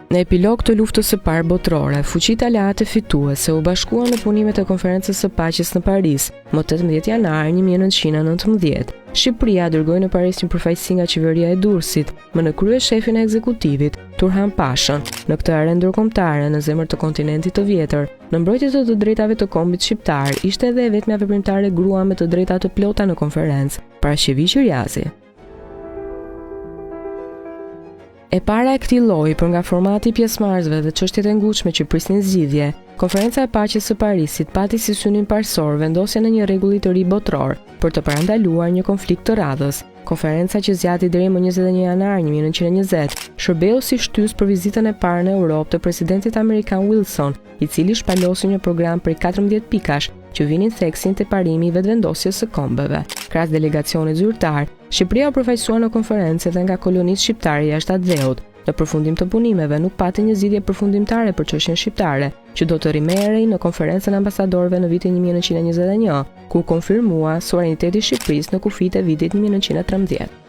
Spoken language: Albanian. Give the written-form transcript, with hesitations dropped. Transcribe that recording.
Në epilog të luftës së parë botërore, fuqitë aleate fituese u bashkuan në punimet e konferencës së paqes në Paris, më 18 janar 1919. Shqipëria dërgoi në Paris një përfaqësi nga qeveria e Durrësit, më në krye shefin e ekzekutivit, Turhan Pashën. Në këtë are ndërkombëtare në zemër të kontinentit të vjetër, në mbrojtje të drejtave të kombit shqiptar, ishte edhe vetmja veprimtare grua me të drejta të plota në konferencë, Parashevi Qiriazi. E para e këtij lloji për nga formati i pjesëmarrësve dhe çështjet e ngutshme që prisnin zgjidhje, Konferenca e Paqes së Parisit pati si synim parësor vendosjen e një rregulli të ri botror për të parandaluar një konflikt të radhës. Konferenca që zgjati deri më 21 janar 1920 shërbeu si shtys për vizitën e parë në Europë të presidentit amerikan Wilson, i cili shpalosi një program prej 14 pikash që vinin theksin te parimi i vetëvendosjes së kombeve. Krahas delegacionit zyrtar, Shqipëria u përfaqësua në konferencë edhe nga kolonitë shqiptare jashtë atë dheut. Në përfundim të punimeve nuk pati një zgjidhje përfundimtare për çështjen shqiptare, që do të rrimerrej në konferencën e ambasadorëve në vitin 1921, ku konfirmua suvereniteti i Shqipërisë në kufijtë e vitit 1913.